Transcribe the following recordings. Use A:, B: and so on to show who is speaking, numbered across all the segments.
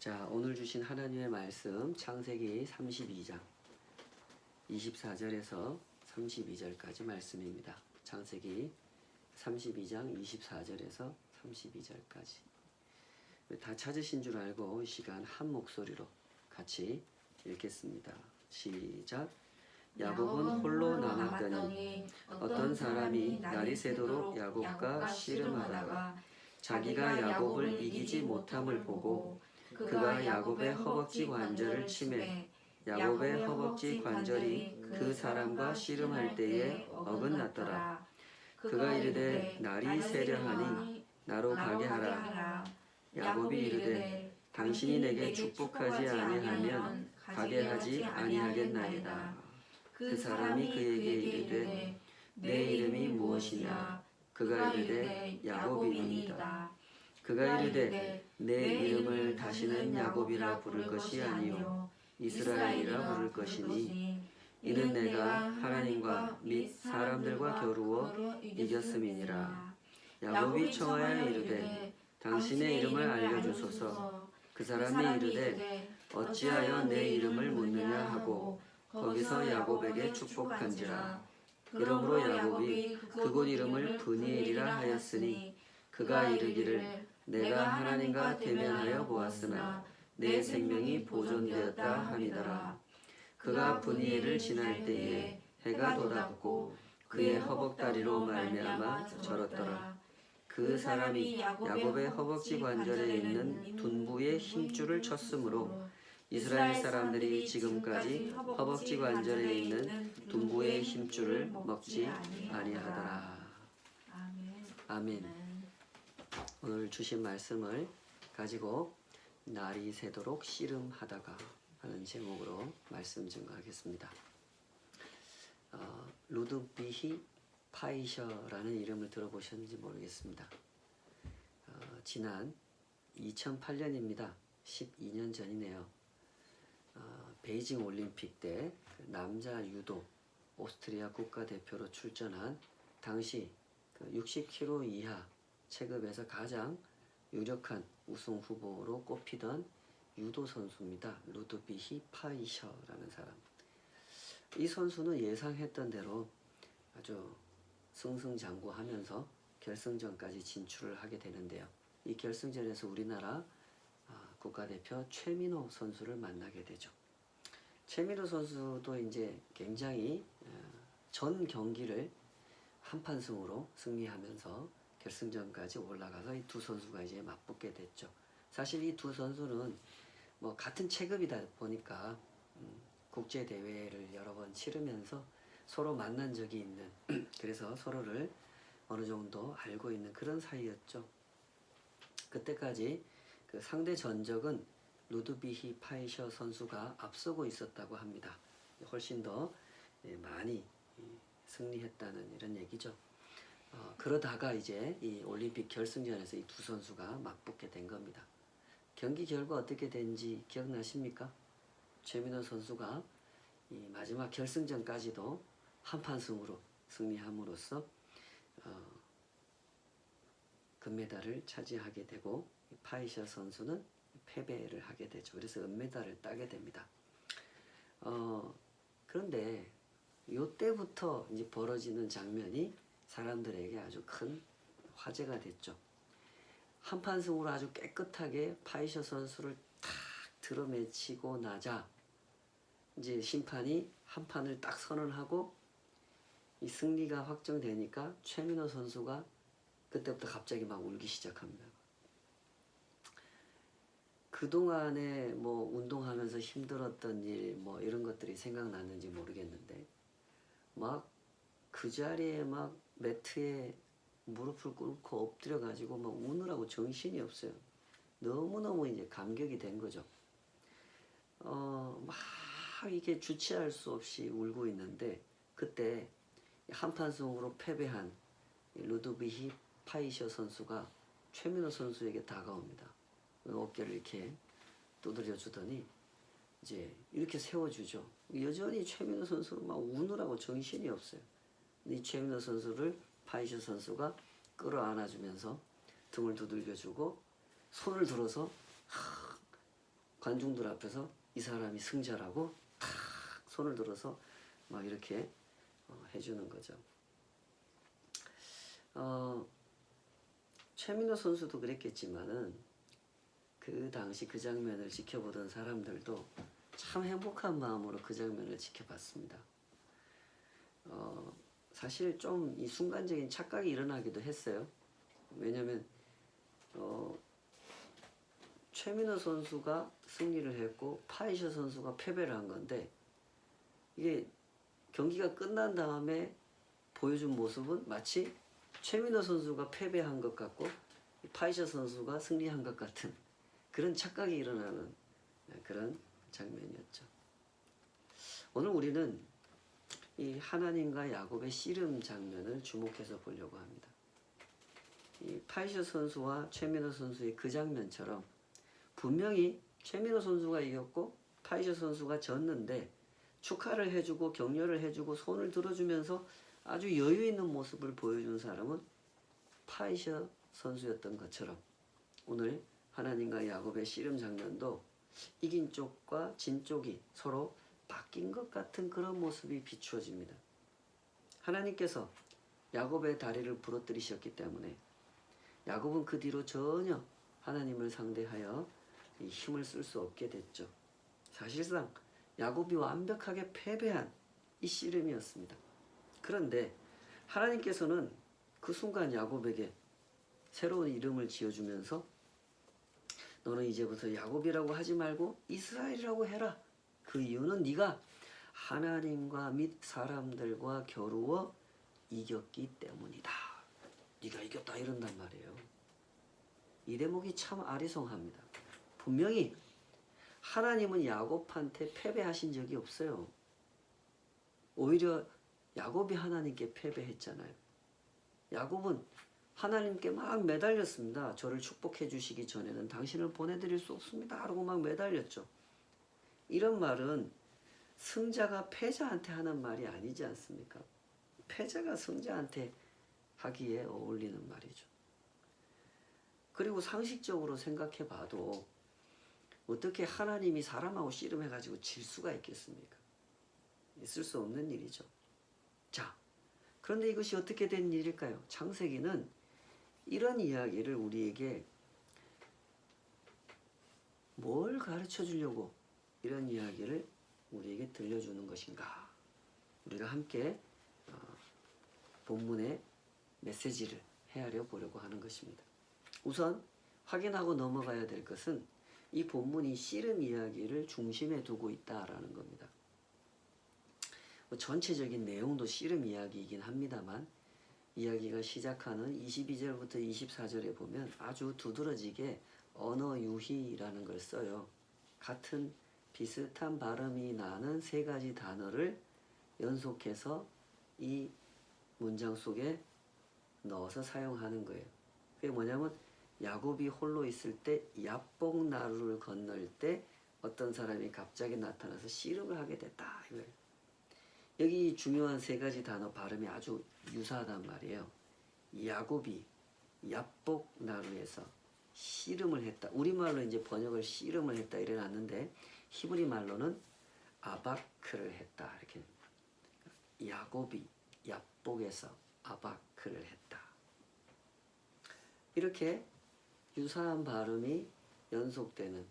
A: 자, 오늘 주신 하나님의 말씀 창세기 32장 24절에서 32절까지 말씀입니다. 창세기 32장 24절에서 32절까지. 다 찾으신 줄 알고 이 시간 한 목소리로 같이 읽겠습니다. 시작. 야곱은 홀로 남았더니 어떤 사람이 날이 새도록 야곱과 씨름하다가 자기가 야곱을 이기지 못함을 보고 그가 야곱의 허벅지 관절을 치매 야곱의 허벅지 관절이 그 사람과 씨름할 때에 어긋났더라. 그가 이르되 날이 새려하니 나로 가게 하라. 야곱이 이르되 당신이 내게 축복하지 아니하면 가게 하지 아니하겠나이다. 그 사람이 그에게 이르되 내 이름이 무엇이냐? 그가 이르되 야곱이니이다. 그가 이르되 내 이름을 다시는 야곱이라 부를 것이 아니요 이스라엘이라 부를 것이니 이는 내가 하나님과 및 사람들과 겨루어 이겼음이니라. 야곱이 청하여 이르되 당신의 이름을 알려주소서. 그 사람이 이르되 어찌하여 내 이름을 묻느냐 하고 거기서 야곱에게 축복한지라. 그러므로 야곱이 그곳 이름을 브니엘이라 하였으니 그가 이르기를 내가 하나님과 대면하여 보았으나 내 생명이 보존되었다 함이더라. 그가 브니엘을 지날 때에 해가 돋았고 그의 허벅다리로 말미암아 절었더라. 그 사람이 야곱의 허벅지 관절에 있는 둔부의 힘줄을 쳤으므로 이스라엘 사람들이 지금까지 허벅지 관절에 있는 둔부의 힘줄을 먹지 아니하더라. 아멘. 오늘 주신 말씀을 가지고 날이 새도록 씨름하다가 하는 제목으로 말씀 증거하겠습니다. 루드비히 파이셔라는 이름을 들어보셨는지 모르겠습니다. 지난 2008년입니다. 12년 전이네요. 베이징 올림픽 때 남자 유도 오스트리아 국가대표로 출전한 당시 60kg 이하 체급에서 가장 유력한 우승 후보로 꼽히던 유도 선수입니다. 루드비히 파이셔라는 사람. 이 선수는 예상했던 대로 아주 승승장구하면서 결승전까지 진출을 하게 되는데요. 이 결승전에서 우리나라 국가대표 최민호 선수를 만나게 되죠. 최민호 선수도 이제 굉장히 전 경기를 한판승으로 승리하면서 결승전까지 올라가서 이 두 선수가 이제 맞붙게 됐죠. 사실 이 두 선수는 뭐 같은 체급이다 보니까 국제 대회를 여러 번 치르면서 서로 만난 적이 있는 그래서 서로를 어느 정도 알고 있는 그런 사이였죠. 그때까지 그 상대 전적은 루드비히 파이셔 선수가 앞서고 있었다고 합니다. 훨씬 더 많이 승리했다는 이런 얘기죠. 그러다가 이제 이 올림픽 결승전에서 이 두 선수가 맞붙게 된 겁니다. 경기 결과 어떻게 된지 기억나십니까? 최민호 선수가 이 마지막 결승전까지도 한판승으로 승리함으로써 금메달을 차지하게 되고 파이셔 선수는 패배를 하게 되죠. 그래서 은메달을 따게 됩니다. 그런데 이때부터 이제 벌어지는 장면이 사람들에게 아주 큰 화제가 됐죠. 한판승으로 아주 깨끗하게 파이셔 선수를 탁 들어매치고 나자 이제 심판이 한 판을 딱 선언하고 이 승리가 확정되니까 최민호 선수가 그때부터 갑자기 막 울기 시작합니다. 그동안에 뭐 운동하면서 힘들었던 일 뭐 이런 것들이 생각났는지 모르겠는데 막 그 자리에 막 매트에 무릎을 꿇고 엎드려 가지고 막 우느라고 정신이 없어요. 너무너무 이제 감격이 된 거죠. 막 이게 주체할 수 없이 울고 있는데 그때 한판승으로 패배한 루드비히 파이셔 선수가 최민호 선수에게 다가옵니다. 어깨를 이렇게 두드려 주더니 이제 이렇게 세워주죠. 여전히 최민호 선수는 막 우느라고 정신이 없어요. 이 최민호 선수를 파이셔 선수가 끌어안아주면서 등을 두들겨주고 손을 들어서 관중들 앞에서 이 사람이 승자라고 탁 손을 들어서 막 이렇게 해주는 거죠. 최민호 선수도 그랬겠지만은 그 당시 그 장면을 지켜보던 사람들도 참 행복한 마음으로 그 장면을 지켜봤습니다. 사실 좀 이 순간적인 착각이 일어나기도 했어요. 왜냐면 최민호 선수가 승리를 했고 파이셔 선수가 패배를 한 건데, 이게 경기가 끝난 다음에 보여준 모습은 마치 최민호 선수가 패배한 것 같고 파이셔 선수가 승리한 것 같은 그런 착각이 일어나는 그런 장면이었죠. 오늘 우리는 이 하나님과 야곱의 씨름 장면을 주목해서 보려고 합니다. 이 파이셔 선수와 최민호 선수의 그 장면처럼 분명히 최민호 선수가 이겼고 파이셔 선수가 졌는데 축하를 해주고 격려를 해주고 손을 들어주면서 아주 여유 있는 모습을 보여준 사람은 파이셔 선수였던 것처럼 오늘 하나님과 야곱의 씨름 장면도 이긴 쪽과 진 쪽이 서로 바뀐 것 같은 그런 모습이 비추어집니다. 하나님께서 야곱의 다리를 부러뜨리셨기 때문에 야곱은 그 뒤로 전혀 하나님을 상대하여 힘을 쓸 수 없게 됐죠. 사실상 야곱이 완벽하게 패배한 이 씨름이었습니다. 그런데 하나님께서는 그 순간 야곱에게 새로운 이름을 지어주면서 너는 이제부터 야곱이라고 하지 말고 이스라엘이라고 해라. 그 이유는 네가 하나님과 및 사람들과 겨루어 이겼기 때문이다. 네가 이겼다 이런단 말이에요. 이 대목이 참 아리송합니다. 분명히 하나님은 야곱한테 패배하신 적이 없어요. 오히려 야곱이 하나님께 패배했잖아요. 야곱은 하나님께 막 매달렸습니다. 저를 축복해 주시기 전에는 당신을 보내드릴 수 없습니다. 라고 막 매달렸죠. 이런 말은 승자가 패자한테 하는 말이 아니지 않습니까? 패자가 승자한테 하기에 어울리는 말이죠. 그리고 상식적으로 생각해 봐도 어떻게 하나님이 사람하고 씨름해가지고 질 수가 있겠습니까? 있을 수 없는 일이죠. 자, 그런데 이것이 어떻게 된 일일까요? 창세기는 이런 이야기를 우리에게 뭘 가르쳐 주려고 이런 이야기를 우리에게 들려주는 것인가? 우리가 함께 본문의 메시지를 헤아려 보려고 하는 것입니다. 우선 확인하고 넘어가야 될 것은 이 본문이 씨름 이야기를 중심에 두고 있다라는 겁니다. 전체적인 내용도 씨름 이야기이긴 합니다만 이야기가 시작하는 22절부터 24절에 보면 아주 두드러지게 언어 유희라는 걸 써요. 같은 비슷한 발음이 나는 세 가지 단어를 연속해서 이 문장 속에 넣어서 사용하는 거예요. 그게 뭐냐면 야곱이 홀로 있을 때 야복 나루를 건널 때 어떤 사람이 갑자기 나타나서 씨름을 하게 됐다 이거예요. 여기 중요한 세 가지 단어 발음이 아주 유사하단 말이에요. 야곱이 야복 나루에서 씨름을 했다. 우리말로 이제 번역을 씨름을 했다 이래 놨는데 히브리 말로는 아바크를 했다 이렇게. 야곱이 야복에서 아바크를 했다. 이렇게 유사한 발음이 연속되는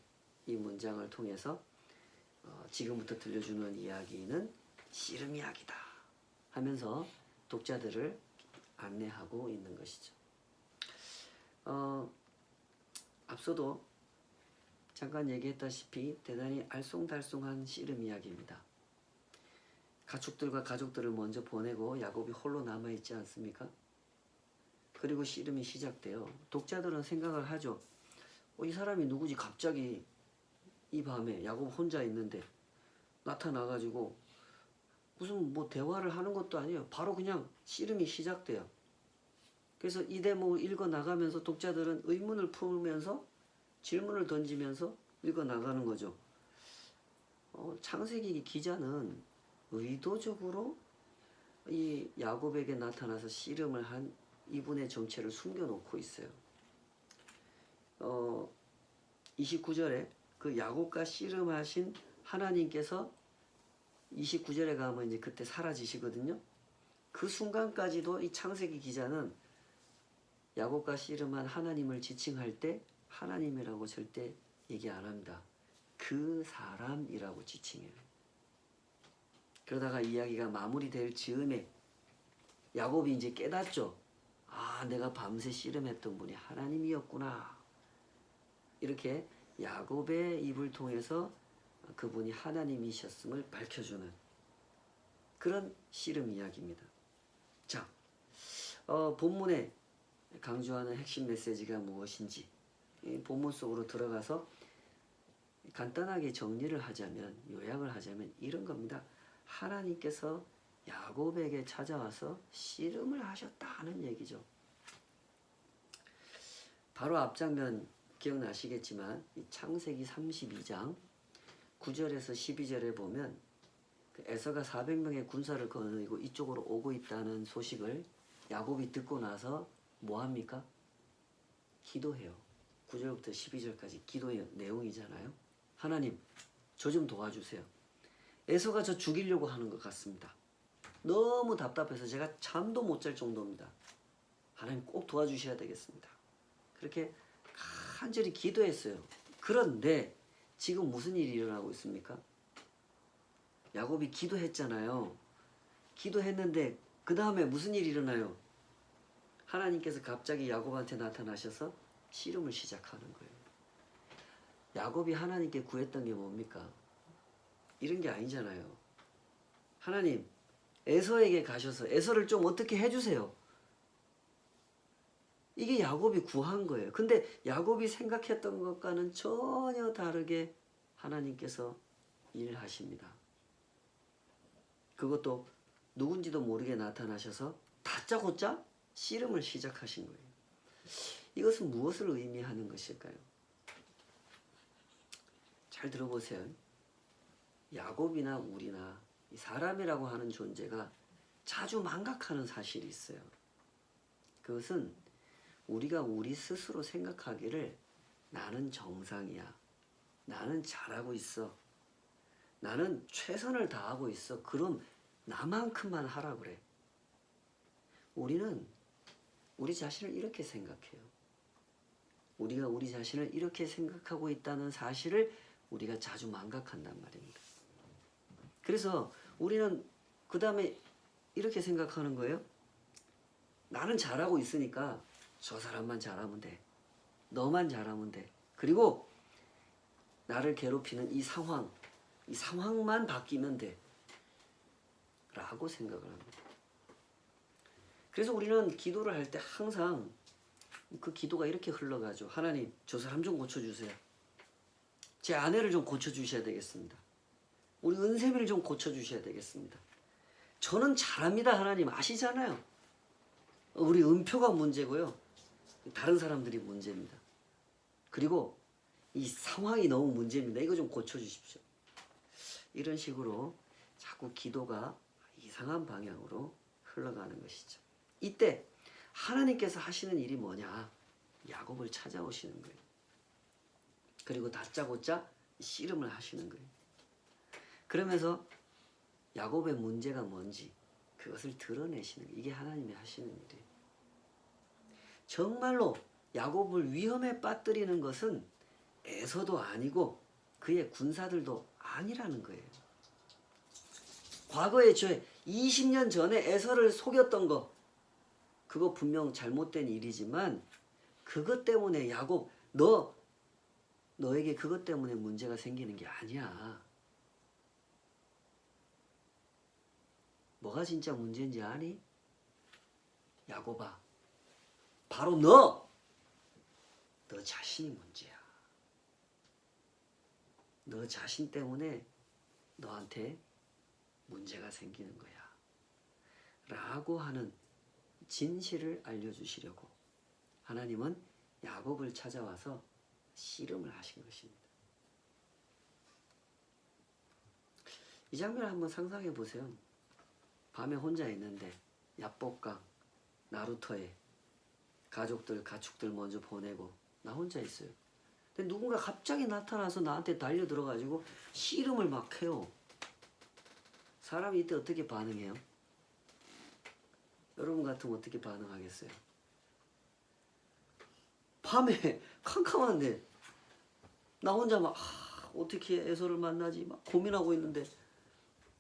A: 이 문장을 통해서 지금부터 들려주는 이야기는 씨름 이야기다 하면서 독자들을 안내하고 있는 것이죠. 앞서도 잠깐 얘기했다시피 대단히 알쏭달쏭한 씨름 이야기입니다. 가축들과 가족들을 먼저 보내고 야곱이 홀로 남아있지 않습니까? 그리고 씨름이 시작돼요. 독자들은 생각을 하죠. 이 사람이 누구지? 갑자기 이 밤에 야곱 혼자 있는데 나타나가지고 무슨 뭐 대화를 하는 것도 아니에요. 바로 그냥 씨름이 시작돼요. 그래서 이 대목을 읽어 나가면서 독자들은 의문을 품으면서 질문을 던지면서 읽어 나가는 거죠. 창세기 기자는 의도적으로 이 야곱에게 나타나서 씨름을 한 이분의 정체를 숨겨놓고 있어요. 29절에 그 야곱과 씨름하신 하나님께서 29절에 가면 이제 그때 사라지시거든요. 그 순간까지도 이 창세기 기자는 야곱과 씨름한 하나님을 지칭할 때 하나님이라고 절대 얘기 안 합니다. 그 사람이라고 지칭해요. 그러다가 이야기가 마무리될 즈음에 야곱이 이제 깨닫죠. 아, 내가 밤새 씨름했던 분이 하나님이었구나. 이렇게 야곱의 입을 통해서 그분이 하나님이셨음을 밝혀주는 그런 씨름 이야기입니다. 자, 본문에 강조하는 핵심 메시지가 무엇인지 본문 속으로 들어가서 간단하게 정리를 하자면, 요약을 하자면 이런 겁니다. 하나님께서 야곱에게 찾아와서 씨름을 하셨다는 얘기죠. 바로 앞장면 기억나시겠지만 창세기 32장 9절에서 12절에 보면 에서가 400명의 군사를 거느리고 이쪽으로 오고 있다는 소식을 야곱이 듣고 나서 뭐합니까? 기도해요. 9절부터 12절까지 기도의 내용이잖아요. 하나님, 저 좀 도와주세요. 에서가 저 죽이려고 하는 것 같습니다. 너무 답답해서 제가 잠도 못 잘 정도입니다. 하나님 꼭 도와주셔야 되겠습니다. 그렇게 간절히 기도했어요. 그런데 지금 무슨 일이 일어나고 있습니까? 야곱이 기도했잖아요. 기도했는데 그 다음에 무슨 일이 일어나요? 하나님께서 갑자기 야곱한테 나타나셔서 씨름을 시작하는 거예요. 야곱이 하나님께 구했던 게 뭡니까? 이런 게 아니잖아요. 하나님, 에서에게 가셔서 에서를 좀 어떻게 해주세요. 이게 야곱이 구한 거예요. 근데 야곱이 생각했던 것과는 전혀 다르게 하나님께서 일하십니다. 그것도 누군지도 모르게 나타나셔서 다짜고짜 씨름을 시작하신 거예요. 이것은 무엇을 의미하는 것일까요? 잘 들어보세요. 야곱이나 우리나 이 사람이라고 하는 존재가 자주 망각하는 사실이 있어요. 그것은 우리가 우리 스스로 생각하기를 나는 정상이야. 나는 잘하고 있어. 나는 최선을 다하고 있어. 그럼 나만큼만 하라 그래. 우리는 우리 자신을 이렇게 생각해요. 우리가 우리 자신을 이렇게 생각하고 있다는 사실을 우리가 자주 망각한단 말입니다. 그래서 우리는 그 다음에 이렇게 생각하는 거예요. 나는 잘하고 있으니까 저 사람만 잘하면 돼. 너만 잘하면 돼. 그리고 나를 괴롭히는 이 상황만 바뀌면 돼. 라고 생각을 합니다. 그래서 우리는 기도를 할 때 항상 그 기도가 이렇게 흘러가죠. 하나님, 저 사람 좀 고쳐주세요. 제 아내를 좀 고쳐주셔야 되겠습니다. 우리 은샘이를 좀 고쳐주셔야 되겠습니다. 저는 잘합니다. 하나님 아시잖아요. 우리 은표가 문제고요. 다른 사람들이 문제입니다. 그리고 이 상황이 너무 문제입니다. 이거 좀 고쳐주십시오. 이런 식으로 자꾸 기도가 이상한 방향으로 흘러가는 것이죠. 이때 하나님께서 하시는 일이 뭐냐? 야곱을 찾아오시는 거예요. 그리고 다짜고짜 씨름을 하시는 거예요. 그러면서 야곱의 문제가 뭔지 그것을 드러내시는 거예요. 이게 하나님이 하시는 일이에요. 정말로 야곱을 위험에 빠뜨리는 것은 에서도 아니고 그의 군사들도 아니라는 거예요. 과거에 20년 전에 에서를 속였던 거, 그거 분명 잘못된 일이지만 그것 때문에 야곱, 너에게 그것 때문에 문제가 생기는 게 아니야. 뭐가 진짜 문제인지 아니? 야곱아, 바로 너 자신이 문제야. 너 자신 때문에 너한테 문제가 생기는 거야. 라고 하는 진실을 알려주시려고 하나님은 야곱을 찾아와서 씨름을 하신 것입니다. 이 장면을 한번 상상해 보세요. 밤에 혼자 있는데 야복강, 나루터에 가족들, 가축들 먼저 보내고 나 혼자 있어요. 근데 누군가 갑자기 나타나서 나한테 달려들어가지고 씨름을 막 해요. 사람이 이때 어떻게 반응해요? 여러분 같으면 어떻게 반응하겠어요? 밤에 캄캄한데 나 혼자 막 어떻게 애서를 만나지 막 고민하고 있는데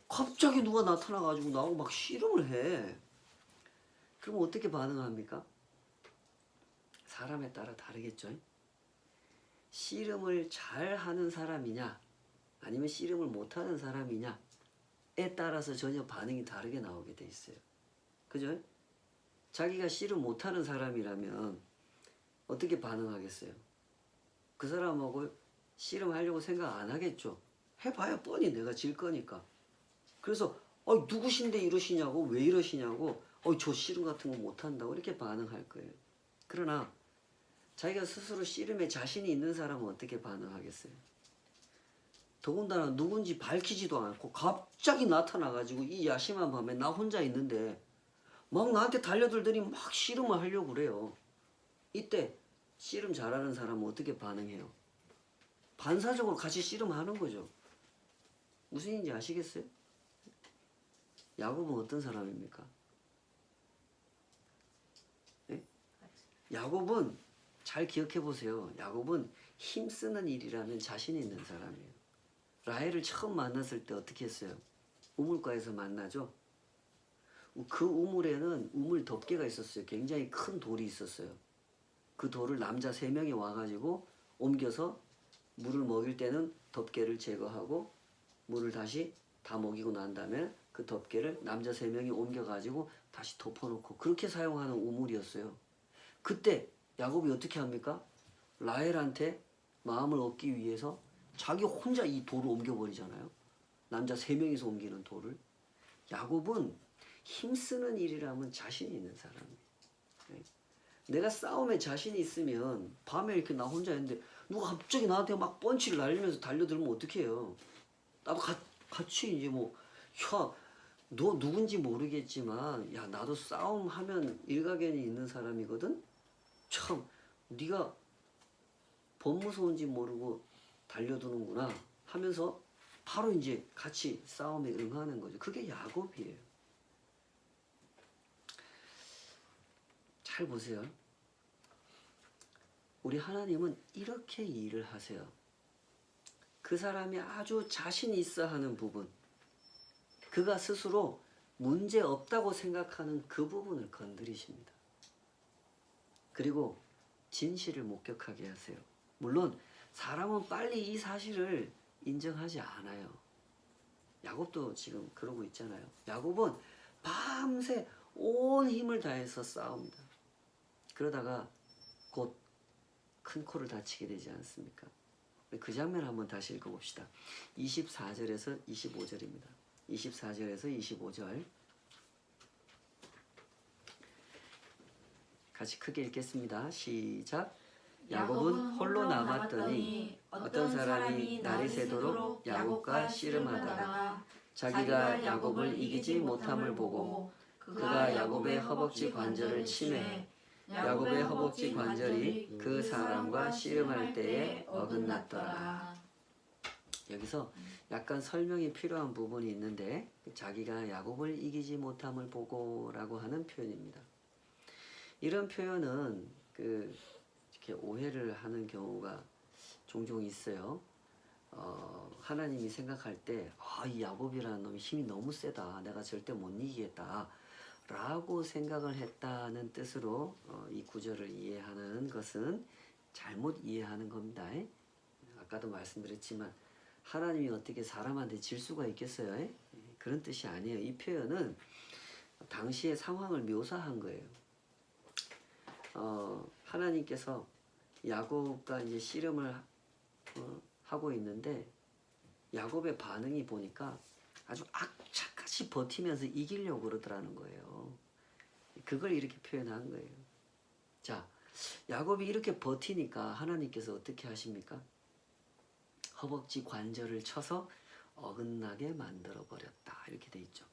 A: 갑자기 누가 나타나가지고 나하고 막 씨름을 해. 그럼 어떻게 반응합니까? 사람에 따라 다르겠죠. 씨름을 잘하는 사람이냐 아니면 씨름을 못하는 사람이냐에 따라서 전혀 반응이 다르게 나오게 돼 있어요. 그죠? 자기가 씨름 못하는 사람이라면 어떻게 반응하겠어요? 그 사람하고 씨름하려고 생각 안 하겠죠. 해봐야 뻔히 내가 질 거니까. 그래서 누구신데 이러시냐고, 왜 이러시냐고, 저 씨름 같은 거 못한다고 이렇게 반응할 거예요. 그러나 자기가 스스로 씨름에 자신이 있는 사람은 어떻게 반응하겠어요? 더군다나 누군지 밝히지도 않고 갑자기 나타나가지고 이 야심한 밤에 나 혼자 있는데 막 나한테 달려들더니 막 씨름을 하려고 그래요. 이때 씨름 잘하는 사람은 어떻게 반응해요? 반사적으로 같이 씨름하는 거죠. 무슨 얘기인지 아시겠어요? 야곱은 어떤 사람입니까? 네? 야곱은 잘 기억해 보세요. 야곱은 힘쓰는 일이라면 자신 있는 사람이에요. 라헬을 처음 만났을 때 어떻게 했어요? 우물가에서 만나죠. 그 우물에는 우물 덮개가 있었어요. 굉장히 큰 돌이 있었어요. 그 돌을 남자 3명이 와가지고 옮겨서 물을 먹일 때는 덮개를 제거하고 물을 다시 다 먹이고 난 다음에 그 덮개를 남자 3명이 옮겨가지고 다시 덮어놓고 그렇게 사용하는 우물이었어요. 그때 야곱이 어떻게 합니까? 라헬한테 마음을 얻기 위해서 자기 혼자 이 돌을 옮겨버리잖아요. 남자 3명이서 옮기는 돌을. 야곱은 힘쓰는 일이라면 자신이 있는 사람이에요. 내가 싸움에 자신이 있으면 밤에 이렇게 나 혼자 있는데 누가 갑자기 나한테 막 펀치를 날리면서 달려들면 어떻게 해요? 나도 같이 이제 뭐, 야, 너 누군지 모르겠지만, 야, 나도 싸움하면 일가견이 있는 사람이거든? 참, 네가 범무서운지 모르고 달려드는구나 하면서 바로 이제 같이 싸움에 응하는 거죠. 그게 야곱이에요. 잘 보세요. 우리 하나님은 이렇게 일을 하세요. 그 사람이 아주 자신 있어 하는 부분, 그가 스스로 문제 없다고 생각하는 그 부분을 건드리십니다. 그리고 진실을 목격하게 하세요. 물론 사람은 빨리 이 사실을 인정하지 않아요. 야곱도 지금 그러고 있잖아요. 야곱은 밤새 온 힘을 다해서 싸웁니다. 그러다가 곧 큰 코를 다치게 되지 않습니까? 그 장면 한번 다시 읽어봅시다. 24절에서 25절입니다. 24절에서 25절 같이 크게 읽겠습니다. 시작. 야곱은 홀로 남았더니 어떤 사람이 날이 새도록 야곱과 씨름하다가 자기가 야곱을 이기지 못함을 보고 그가 야곱의 허벅지 관절을 치매 야곱의 허벅지 관절이 그 사람과 씨름할 때에 어긋났더라. 여기서 약간 설명이 필요한 부분이 있는데 자기가 야곱을 이기지 못함을 보고 라고 하는 표현입니다. 이런 표현은 이렇게 오해를 하는 경우가 종종 있어요. 하나님이 생각할 때 이 야곱이라는 놈이 힘이 너무 세다. 내가 절대 못 이기겠다. 라고 생각을 했다는 뜻으로 이 구절을 이해하는 것은 잘못 이해하는 겁니다. 아까도 말씀드렸지만 하나님이 어떻게 사람한테 질 수가 있겠어요? 그런 뜻이 아니에요. 이 표현은 당시의 상황을 묘사한 거예요. 하나님께서 야곱과 이제 씨름을 하고 있는데 야곱의 반응이 보니까 아주 악착같이 버티면서 이기려고 그러더라는 거예요. 그걸 이렇게 표현한 거예요. 자, 야곱이 이렇게 버티니까 하나님께서 어떻게 하십니까? 허벅지 관절을 쳐서 어긋나게 만들어 버렸다. 이렇게 돼 있죠.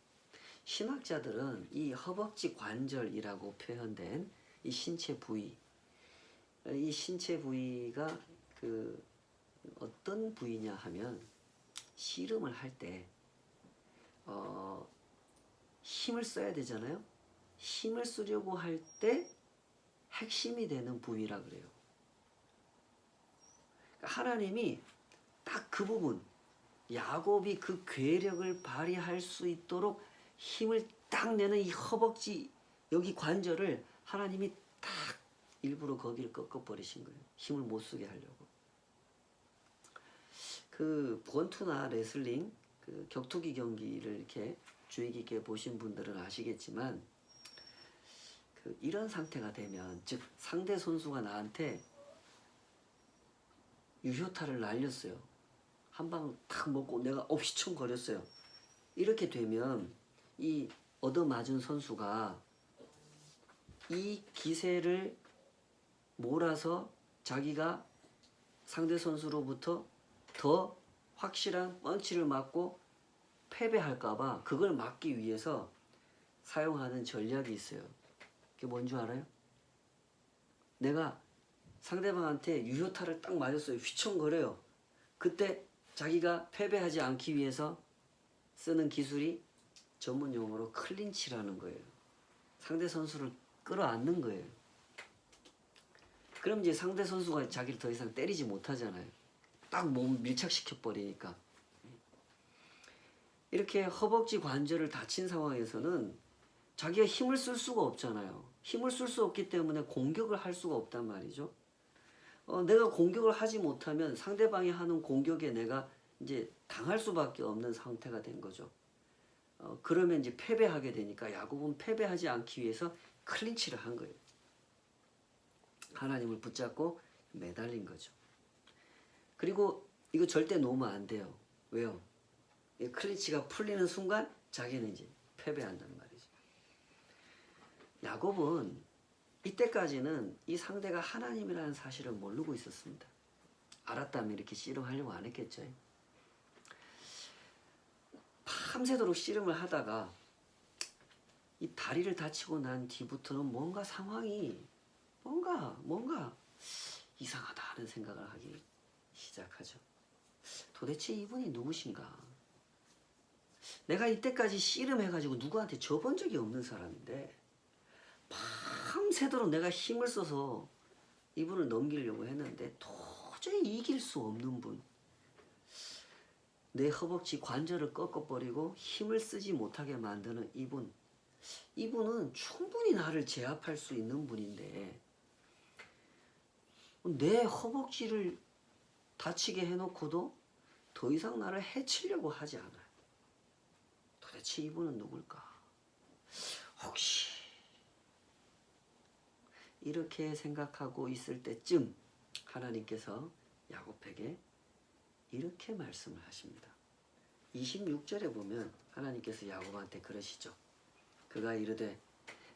A: 신학자들은 이 허벅지 관절이라고 표현된 이 신체 부위, 이 신체 부위가 그 어떤 부위냐 하면 씨름을 할 때 힘을 써야 되잖아요. 힘을 쓰려고 할 때 핵심이 되는 부위라 그래요. 하나님이 딱 그 부분, 야곱이 그 괴력을 발휘할 수 있도록 힘을 딱 내는 이 허벅지 여기 관절을 하나님이 딱 일부러 거기를 꺾어버리신 거예요. 힘을 못 쓰게 하려고. 그 권투나 레슬링, 그 격투기 경기를 이렇게 주의 깊게 보신 분들은 아시겠지만, 그 이런 상태가 되면, 즉 상대 선수가 나한테 유효타를 날렸어요. 한 방 탁 먹고 내가 휘청거렸어요. 이렇게 되면 이 얻어맞은 선수가 이 기세를 몰아서 자기가 상대 선수로부터 더 확실한 펀치를 맞고 패배할까봐 그걸 막기 위해서 사용하는 전략이 있어요. 그게 뭔 줄 알아요? 내가 상대방한테 유효타를 딱 맞았어요. 휘청거려요. 그때 자기가 패배하지 않기 위해서 쓰는 기술이 전문 용어로 클린치라는 거예요. 상대 선수를 끌어안는 거예요. 그럼 이제 상대 선수가 자기를 더 이상 때리지 못하잖아요. 딱 몸 밀착시켜 버리니까. 이렇게 허벅지 관절을 다친 상황에서는 자기가 힘을 쓸 수가 없잖아요. 힘을 쓸 수 없기 때문에 공격을 할 수가 없단 말이죠. 내가 공격을 하지 못하면 상대방이 하는 공격에 내가 이제 당할 수밖에 없는 상태가 된 거죠. 그러면 이제 패배하게 되니까 야곱은 패배하지 않기 위해서 클린치를 한 거예요. 하나님을 붙잡고 매달린 거죠. 그리고 이거 절대 놓으면 안 돼요. 왜요? 이 클린치가 풀리는 순간 자기는 이제 패배한단 말이죠. 야곱은 이때까지는 이 상대가 하나님이라는 사실을 모르고 있었습니다. 알았다면 이렇게 씨름하려고 안 했겠죠. 밤새도록 씨름을 하다가 이 다리를 다치고 난 뒤부터는 뭔가 상황이 뭔가 이상하다 하는 생각을 하기 시작하죠. 도대체 이분이 누구신가? 내가 이때까지 씨름해가지고 누구한테 져본 적이 없는 사람인데 밤새도록 내가 힘을 써서 이분을 넘기려고 했는데 도저히 이길 수 없는 분. 내 허벅지 관절을 꺾어버리고 힘을 쓰지 못하게 만드는 이분. 이분은 충분히 나를 제압할 수 있는 분인데 내 허벅지를 다치게 해놓고도 더 이상 나를 해치려고 하지 않아요. 도대체 이분은 누굴까? 혹시 이렇게 생각하고 있을 때쯤 하나님께서 야곱에게 이렇게 말씀을 하십니다. 26절에 보면 하나님께서 야곱한테 그러시죠. 그가 이르되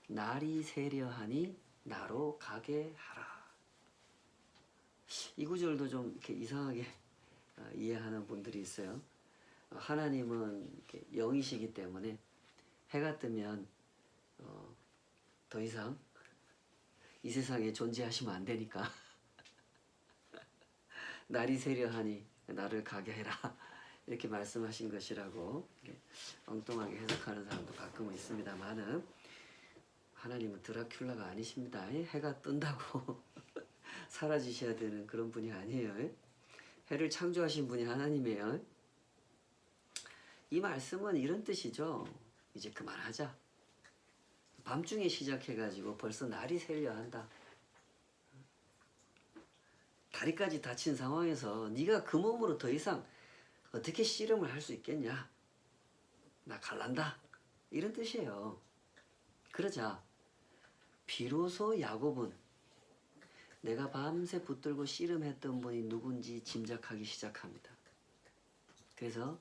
A: 날이 새려하니 나로 가게 하라. 이 구절도 좀 이렇게 이상하게 이해하는 분들이 있어요. 하나님은 이렇게 영이시기 때문에 해가 뜨면 더 이상 이 세상에 존재하시면 안 되니까 날이 새려하니 나를 가게 해라 이렇게 말씀하신 것이라고 엉뚱하게 해석하는 사람도 가끔은 있습니다만은 하나님은 드라큘라가 아니십니다. 해가 뜬다고 사라지셔야 되는 그런 분이 아니에요. 해를 창조하신 분이 하나님이에요. 이 말씀은 이런 뜻이죠. 이제 그만하자. 밤중에 시작해가지고 벌써 날이 새려 한다. 다리까지 다친 상황에서 네가 그 몸으로 더 이상 어떻게 씨름을 할 수 있겠냐. 나 갈란다. 이런 뜻이에요. 그러자 비로소 야곱은 내가 밤새 붙들고 씨름했던 분이 누군지 짐작하기 시작합니다. 그래서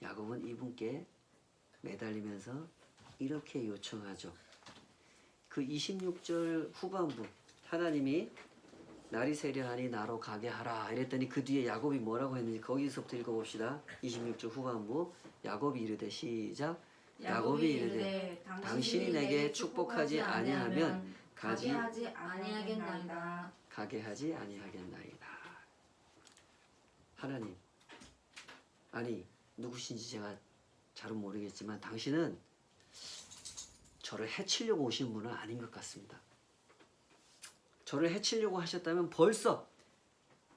A: 야곱은 이분께 매달리면서 이렇게 요청하죠. 그 26절 후반부 하나님이 날이 새려하니 나로 가게 하라 이랬더니 그 뒤에 야곱이 뭐라고 했는지 거기서부터 읽어봅시다. 26절 후반부 야곱이 이르되 시작. 야곱이 이르되 당신이 내게 축복하지 아니하면 가게 하지 아니하겠나이다. 하나님, 아니 누구신지 제가 잘은 모르겠지만 당신은 저를 해치려고 오신 분은 아닌 것 같습니다. 저를 해치려고 하셨다면 벌써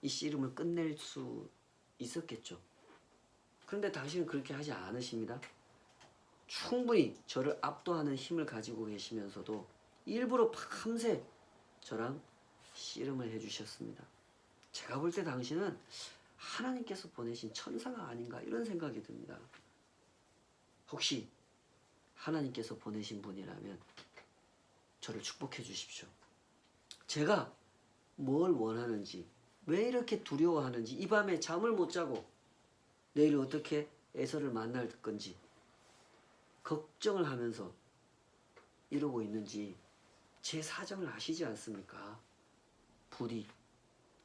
A: 이 씨름을 끝낼 수 있었겠죠. 그런데 당신은 그렇게 하지 않으십니다. 충분히 저를 압도하는 힘을 가지고 계시면서도 일부러 밤새 저랑 씨름을 해주셨습니다. 제가 볼 때 당신은 하나님께서 보내신 천사가 아닌가 이런 생각이 듭니다. 혹시 하나님께서 보내신 분이라면 저를 축복해 주십시오. 제가 뭘 원하는지, 왜 이렇게 두려워하는지, 이 밤에 잠을 못 자고 내일 어떻게 에서를 만날 건지 걱정을 하면서 이러고 있는지 제 사정을 아시지 않습니까? 부디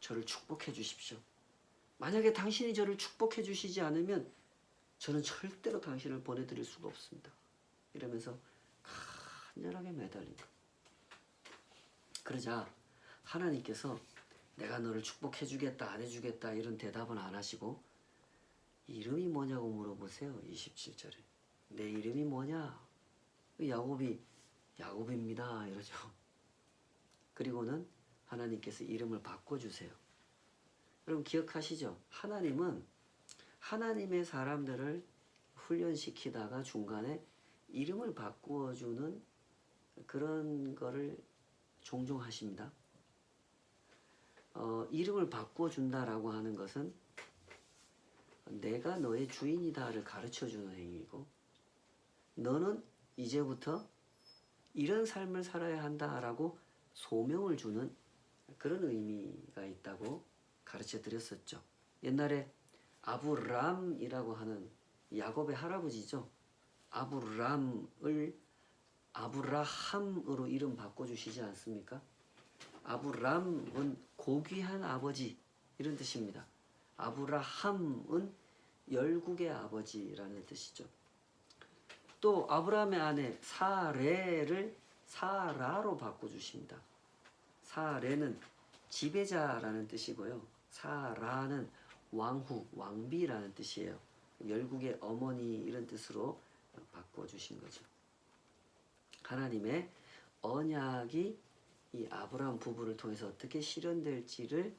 A: 저를 축복해 주십시오. 만약에 당신이 저를 축복해 주시지 않으면 저는 절대로 당신을 보내드릴 수가 없습니다. 이러면서 간절하게 매달립니다. 그러자 하나님께서 내가 너를 축복해 주겠다 안 해주겠다 이런 대답은 안 하시고 이름이 뭐냐고 물어보세요. 27절에 내 이름이 뭐냐? 야곱이 야곱입니다 이러죠. 그리고는 하나님께서 이름을 바꿔주세요. 여러분 기억하시죠? 하나님은 하나님의 사람들을 훈련시키다가 중간에 이름을 바꾸어주는 그런 거를 종종 하십니다. 이름을 바꿔준다라고 하는 것은 내가 너의 주인이다를 가르쳐주는 행위고 너는 이제부터 이런 삶을 살아야 한다라고 소명을 주는 그런 의미가 있다고 가르쳐 드렸었죠. 옛날에 아브람이라고 하는 야곱의 할아버지죠. 아브람을 아브라함으로 이름 바꿔주시지 않습니까? 아브람은 고귀한 아버지 이런 뜻입니다. 아브라함은 열국의 아버지라는 뜻이죠. 또 아브라함의 아내 사레를 사라로 바꿔주십니다. 사레는 지배자라는 뜻이고요. 사라는 왕후, 왕비라는 뜻이에요. 열국의 어머니 이런 뜻으로 바꿔주신 거죠. 하나님의 언약이 이 아브라함 부부를 통해서 어떻게 실현될지를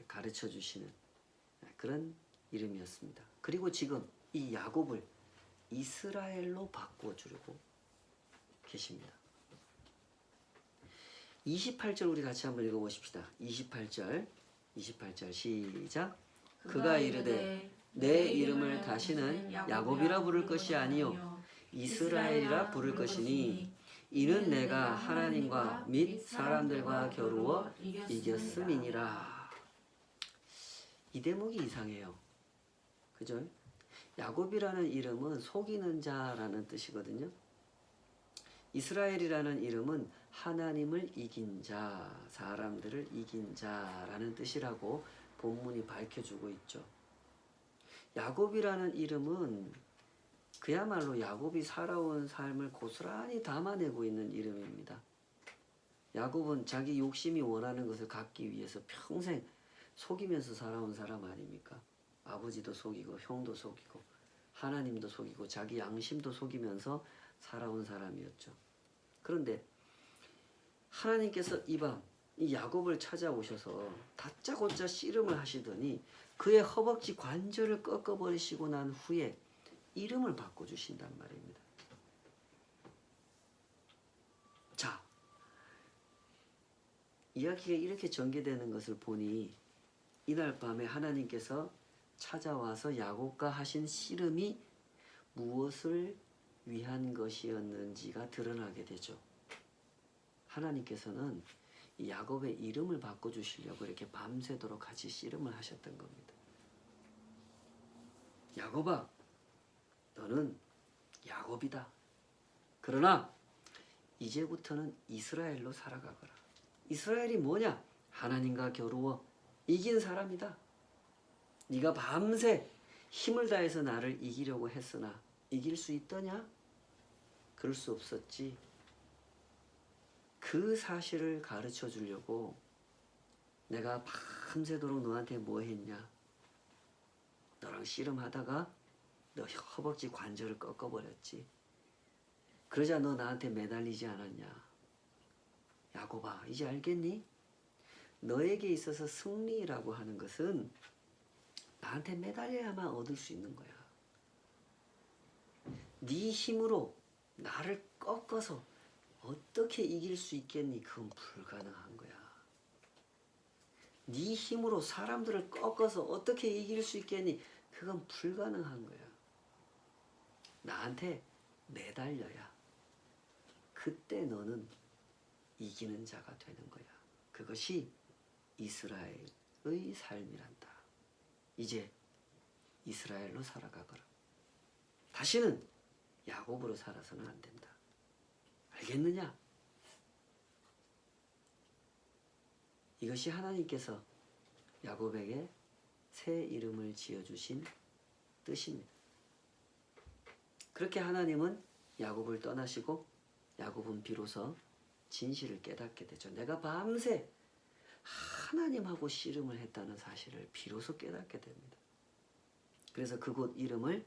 A: 가르쳐 주시는 그런 이름이었습니다. 그리고 지금 이 야곱을 이스라엘로 바꿔주려고 계십니다. 28절 우리 같이 한번 읽어보십시다. 28절 시작. 그가 이르되 내 이름을 다시는 야곱이라 부를 것이 아니요 이스라엘이라 부를 것이니 이는 내가 하나님과 및 사람들과 겨루어 이겼음이니라. 이 대목이 이상해요. 그죠? 야곱이라는 이름은 속이는 자라는 뜻이거든요. 이스라엘이라는 이름은 하나님을 이긴 자, 사람들을 이긴 자라는 뜻이라고 본문이 밝혀주고 있죠. 야곱이라는 이름은 그야말로 야곱이 살아온 삶을 고스란히 담아내고 있는 이름입니다. 야곱은 자기 욕심이 원하는 것을 갖기 위해서 평생 속이면서 살아온 사람 아닙니까? 아버지도 속이고 형도 속이고 하나님도 속이고 자기 양심도 속이면서 살아온 사람이었죠. 그런데 하나님께서 이 밤 이 야곱을 찾아오셔서 다짜고짜 씨름을 하시더니 그의 허벅지 관절을 꺾어버리시고 난 후에 이름을 바꿔주신단 말입니다. 자, 이야기가 이렇게 전개되는 것을 보니 이날 밤에 하나님께서 찾아와서 야곱과 하신 씨름이 무엇을 위한 것이었는지가 드러나게 되죠. 하나님께서는 이 야곱의 이름을 바꿔주시려고 이렇게 밤새도록 같이 씨름을 하셨던 겁니다. 야곱아, 너는 야곱이다. 그러나 이제부터는 이스라엘로 살아가거라. 이스라엘이 뭐냐? 하나님과 겨루어 이긴 사람이다. 네가 밤새 힘을 다해서 나를 이기려고 했으나 이길 수 있더냐? 그럴 수 없었지. 그 사실을 가르쳐 주려고 내가 밤새도록 너한테 뭐 했냐? 너랑 씨름하다가 너 허벅지 관절을 꺾어버렸지. 그러자 너 나한테 매달리지 않았냐. 야곱아, 이제 알겠니? 너에게 있어서 승리라고 하는 것은 나한테 매달려야만 얻을 수 있는 거야. 네 힘으로 나를 꺾어서 어떻게 이길 수 있겠니? 그건 불가능한 거야. 네 힘으로 사람들을 꺾어서 어떻게 이길 수 있겠니? 그건 불가능한 거야. 나한테 매달려야 그때 너는 이기는 자가 되는 거야. 그것이 이스라엘의 삶이란다. 이제 이스라엘로 살아가거라. 다시는 야곱으로 살아서는 안 된다. 알겠느냐? 이것이 하나님께서 야곱에게 새 이름을 지어주신 뜻입니다. 그렇게 하나님은 야곱을 떠나시고 야곱은 비로소 진실을 깨닫게 되죠. 내가 밤새 하나님하고 씨름을 했다는 사실을 비로소 깨닫게 됩니다. 그래서 그곳 이름을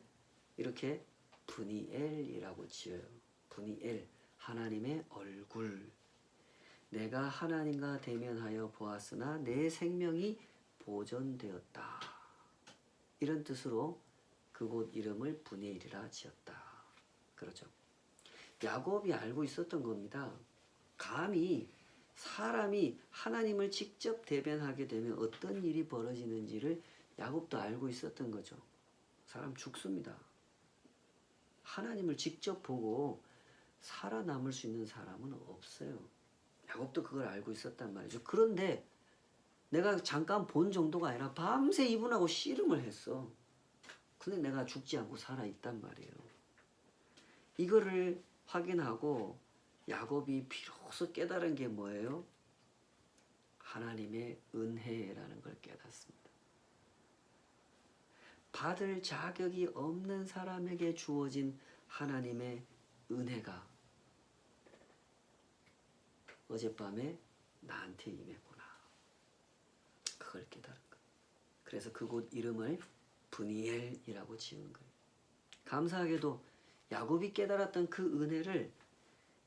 A: 이렇게 브니엘이라고 지어요. 브니엘, 하나님의 얼굴. 내가 하나님과 대면하여 보았으나 내 생명이 보존되었다. 이런 뜻으로 그곳 이름을 브니엘이라 지었다. 그렇죠. 야곱이 알고 있었던 겁니다. 감히 사람이 하나님을 직접 대변하게 되면 어떤 일이 벌어지는지를 야곱도 알고 있었던 거죠. 사람 죽습니다. 하나님을 직접 보고 살아남을 수 있는 사람은 없어요. 야곱도 그걸 알고 있었단 말이죠. 그런데 내가 잠깐 본 정도가 아니라 밤새 이분하고 씨름을 했어. 근데 내가 죽지 않고 살아있단 말이에요. 이거를 확인하고 야곱이 비로소 깨달은 게 뭐예요? 하나님의 은혜라는 걸 깨닫습니다. 받을 자격이 없는 사람에게 주어진 하나님의 은혜가 어젯밤에 나한테 임했구나. 그걸 깨달은 거예요. 그래서 그곳 이름을 브니엘이라고 지은 거예요. 감사하게도 야곱이 깨달았던 그 은혜를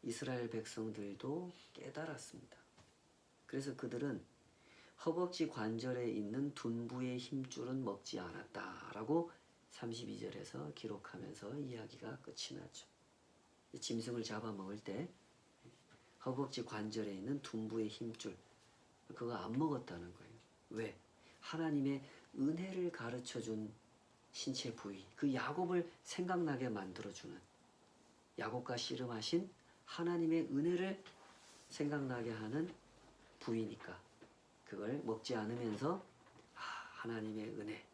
A: 이스라엘 백성들도 깨달았습니다. 그래서 그들은 허벅지 관절에 있는 둔부의 힘줄은 먹지 않았다라고 32절에서 기록하면서 이야기가 끝이 나죠. 짐승을 잡아먹을 때 허벅지 관절에 있는 둔부의 힘줄 그거 안 먹었다는 거예요. 왜? 하나님의 은혜를 가르쳐준 신체 부위, 그 야곱을 생각나게 만들어주는 야곱과 씨름하신 하나님의 은혜를 생각나게 하는 부위니까 그걸 먹지 않으면서 하나님의 은혜,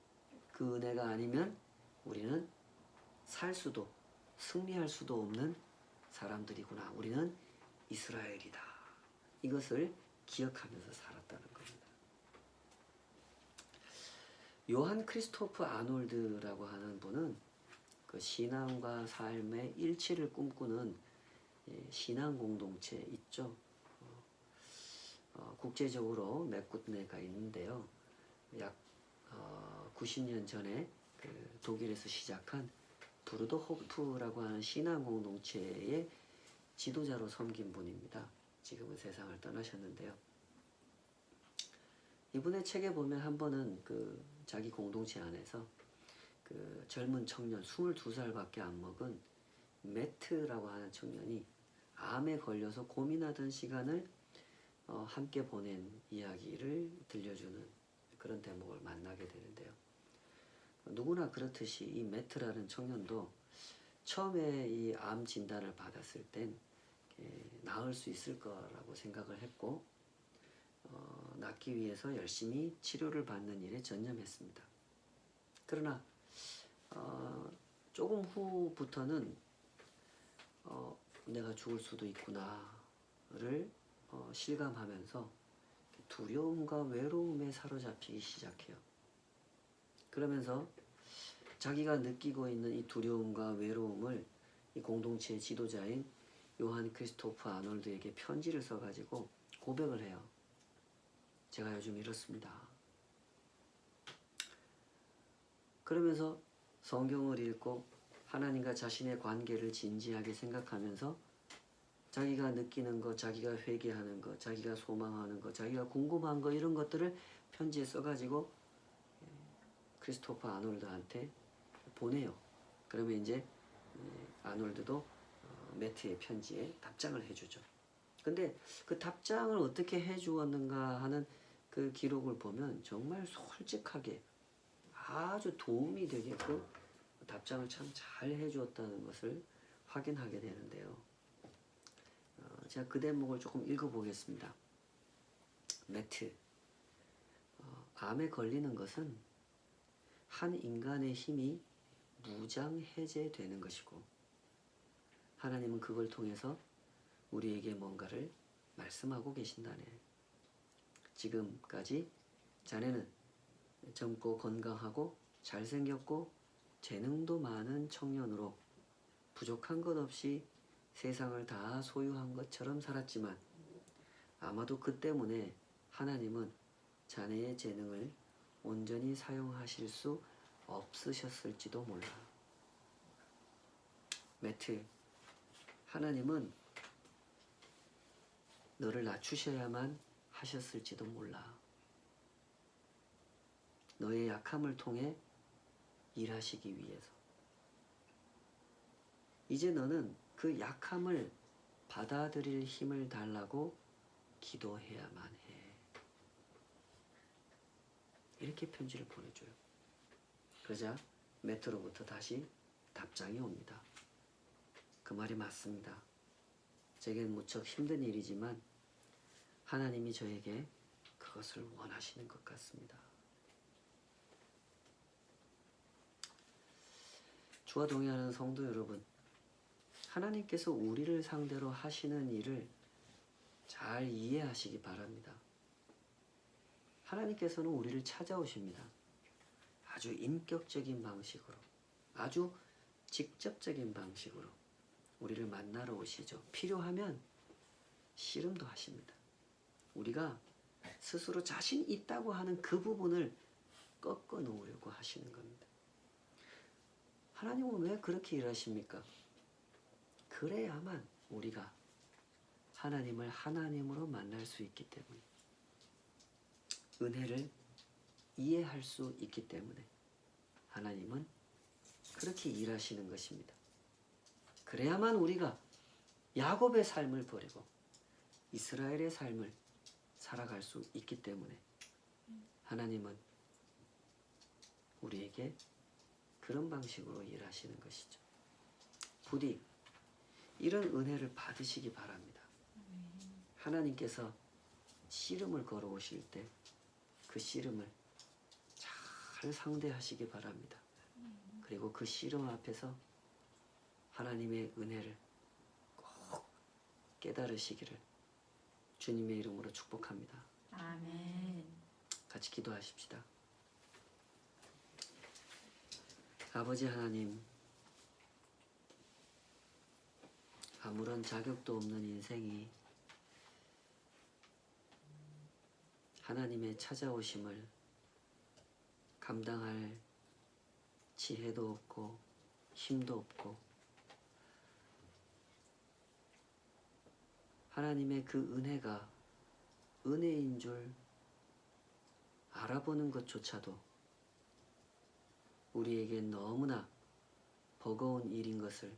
A: 그 은혜가 아니면 우리는 살 수도 승리할 수도 없는 사람들이구나. 우리는 이스라엘이다. 이것을 기억하면서 살았다는 겁니다. 요한 크리스토프 아놀드라고 하는 분은 그 신앙과 삶의 일치를 꿈꾸는 신앙 공동체 있죠. 국제적으로 몇 군데가 있는데요. 약 90년 전에 그 독일에서 시작한 브루더 호프라고 하는 신앙 공동체의 지도자로 섬긴 분입니다. 지금은 세상을 떠나셨는데요. 이분의 책에 보면 한 번은 그 자기 공동체 안에서 그 젊은 청년 22살밖에 안 먹은 매트라고 하는 청년이 암에 걸려서 고민하던 시간을 함께 보낸 이야기를 들려주는 그런 대목을 만나게 되는데요. 누구나 그렇듯이 이 매트라는 청년도 처음에 이 암 진단을 받았을 땐 나을 수 있을 거라고 생각을 했고 낫기 위해서 열심히 치료를 받는 일에 전념했습니다. 그러나 조금 후부터는 내가 죽을 수도 있구나를 실감하면서 두려움과 외로움에 사로잡히기 시작해요. 그러면서 자기가 느끼고 있는 이 두려움과 외로움을 이 공동체의 지도자인 요한 크리스토프 아놀드에게 편지를 써가지고 고백을 해요. 제가 요즘 이렇습니다. 그러면서 성경을 읽고 하나님과 자신의 관계를 진지하게 생각하면서 자기가 느끼는 것, 자기가 회개하는 것, 자기가 소망하는 것, 자기가 궁금한 것 이런 것들을 편지에 써가지고 크리스토퍼 아놀드한테 보내요. 그러면 이제 아놀드도 매트의 편지에 답장을 해주죠. 근데 그 답장을 어떻게 해주었는가 하는 그 기록을 보면 정말 솔직하게 아주 도움이 되게끔 답장을 참 잘 해주었다는 것을 확인하게 되는데요. 제가 그 대목을 조금 읽어보겠습니다. 매트, 암에 걸리는 것은 한 인간의 힘이 무장해제되는 것이고 하나님은 그걸 통해서 우리에게 뭔가를 말씀하고 계신다네. 지금까지 자네는 젊고 건강하고 잘생겼고 재능도 많은 청년으로 부족한 것 없이 세상을 다 소유한 것처럼 살았지만 아마도 그 때문에 하나님은 자네의 재능을 온전히 사용하실 수 없으셨을지도 몰라. 매트, 하나님은 너를 낮추셔야만 하셨을지도 몰라. 너의 약함을 통해 일하시기 위해서. 이제 너는 그 약함을 받아들일 힘을 달라고 기도해야만 해. 이렇게 편지를 보내줘요. 그러자 매트로부터 다시 답장이 옵니다. 그 말이 맞습니다. 제겐 무척 힘든 일이지만 하나님이 저에게 그것을 원하시는 것 같습니다. 주와 동행하는 성도 여러분, 하나님께서 우리를 상대로 하시는 일을 잘 이해하시기 바랍니다. 하나님께서는 우리를 찾아오십니다. 아주 인격적인 방식으로, 아주 직접적인 방식으로 우리를 만나러 오시죠. 필요하면 씨름도 하십니다. 우리가 스스로 자신 있다고 하는 그 부분을 꺾어 놓으려고 하시는 겁니다. 하나님은 왜 그렇게 일하십니까? 그래야만 우리가 하나님을 하나님으로 만날 수 있기 때문에, 은혜를 이해할 수 있기 때문에 하나님은 그렇게 일하시는 것입니다. 그래야만 우리가 야곱의 삶을 버리고 이스라엘의 삶을 살아갈 수 있기 때문에 하나님은 우리에게 그런 방식으로 일하시는 것이죠. 부디 이런 은혜를 받으시기 바랍니다. 하나님께서 씨름을 걸어오실 때 그 씨름을 잘 상대하시기 바랍니다. 그리고 그 씨름 앞에서 하나님의 은혜를 꼭 깨달으시기를 주님의 이름으로 축복합니다.
B: 아멘.
A: 같이 기도하십시다. 아버지 하나님, 아무런 자격도 없는 인생이 하나님의 찾아오심을 감당할 지혜도 없고 힘도 없고 하나님의 그 은혜가 은혜인 줄 알아보는 것조차도 우리에게 너무나 버거운 일인 것을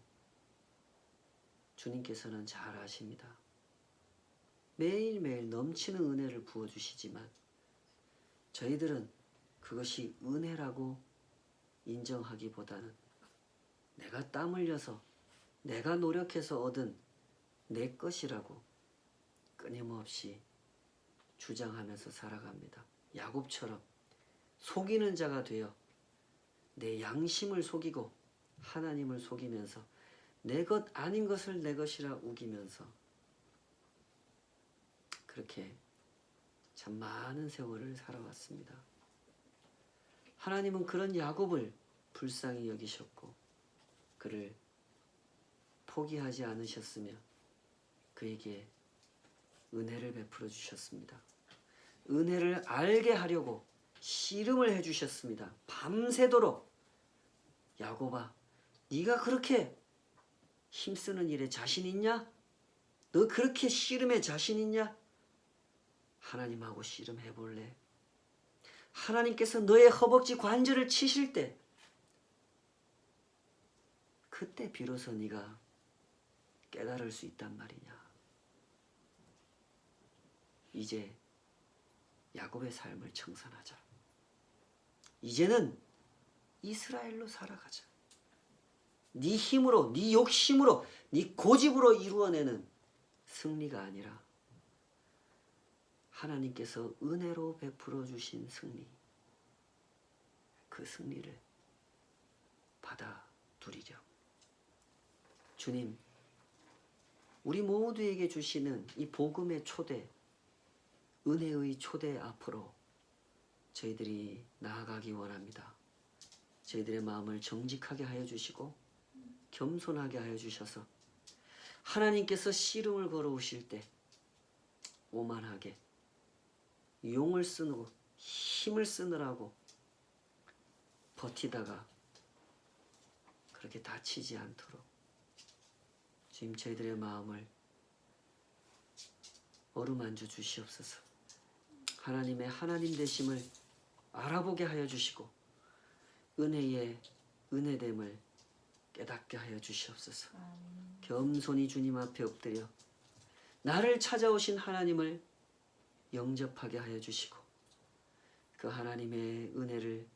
A: 주님께서는 잘 아십니다. 매일매일 넘치는 은혜를 부어주시지만 저희들은 그것이 은혜라고 인정하기보다는 내가 땀 흘려서 내가 노력해서 얻은 내 것이라고 끊임없이 주장하면서 살아갑니다. 야곱처럼 속이는 자가 되어 내 양심을 속이고 하나님을 속이면서 내 것 아닌 것을 내 것이라 우기면서 그렇게 참 많은 세월을 살아왔습니다. 하나님은 그런 야곱을 불쌍히 여기셨고 그를 포기하지 않으셨으며 그에게 은혜를 베풀어 주셨습니다. 은혜를 알게 하려고 씨름을 해주셨습니다. 밤새도록 야곱아, 네가 그렇게 힘쓰는 일에 자신 있냐? 너 그렇게 씨름에 자신 있냐? 하나님하고 씨름해 볼래? 하나님께서 너의 허벅지 관절을 치실 때 그때 비로소 네가 깨달을 수 있단 말이냐. 이제 야곱의 삶을 청산하자. 이제는 이스라엘로 살아가자. 네 힘으로, 네 욕심으로, 네 고집으로 이루어내는 승리가 아니라 하나님께서 은혜로 베풀어 주신 승리, 그 승리를 받아두리려. 주님, 우리 모두에게 주시는 이 복음의 초대, 은혜의 초대 앞으로 저희들이 나아가기 원합니다. 저희들의 마음을 정직하게 하여 주시고 겸손하게 하여 주셔서 하나님께서 씨름을 걸어오실 때 오만하게 용을 쓰고 힘을 쓰느라고 버티다가 그렇게 다치지 않도록 주님 저희들의 마음을 어루만져 주시옵소서. 하나님의 하나님 되심을 알아보게 하여 주시고 은혜의 은혜됨을 깨닫게 하여 주시옵소서. 겸손히 주님 앞에 엎드려 나를 찾아오신 하나님을 영접하게 하여 주시고 그 하나님의 은혜를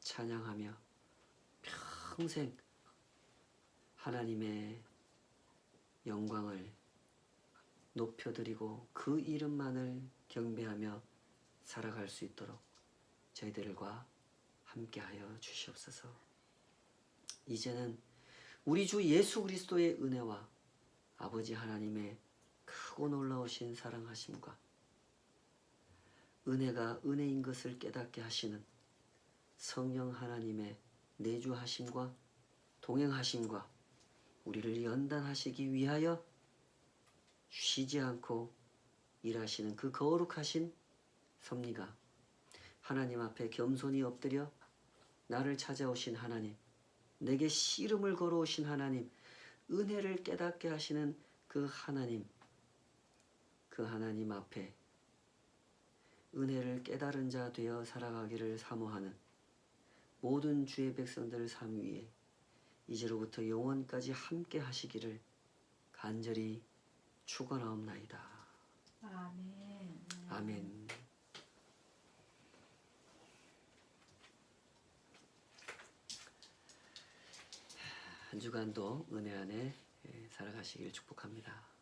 A: 찬양하며 평생 하나님의 영광을 높여드리고 그 이름만을 경배하며 살아갈 수 있도록 저희들과 함께하여 주시옵소서. 이제는 우리 주 예수 그리스도의 은혜와 아버지 하나님의 크고 놀라우신 사랑하심과 은혜가 은혜인 것을 깨닫게 하시는 성령 하나님의 내주하심과 동행하심과 우리를 연단하시기 위하여 쉬지 않고 일하시는 그 거룩하신 섭리가 하나님 앞에 겸손히 엎드려 나를 찾아오신 하나님, 내게 씨름을 걸어오신 하나님, 은혜를 깨닫게 하시는 그 하나님 앞에 은혜를 깨달은 자 되어 살아가기를 사모하는 모든 주의 백성들을 삶 위에 이제로부터 영원까지 함께 하시기를 간절히 축원하옵나이다.
B: 아멘.
A: 아멘. 한 주간도 은혜 안에 살아가시길 축복합니다.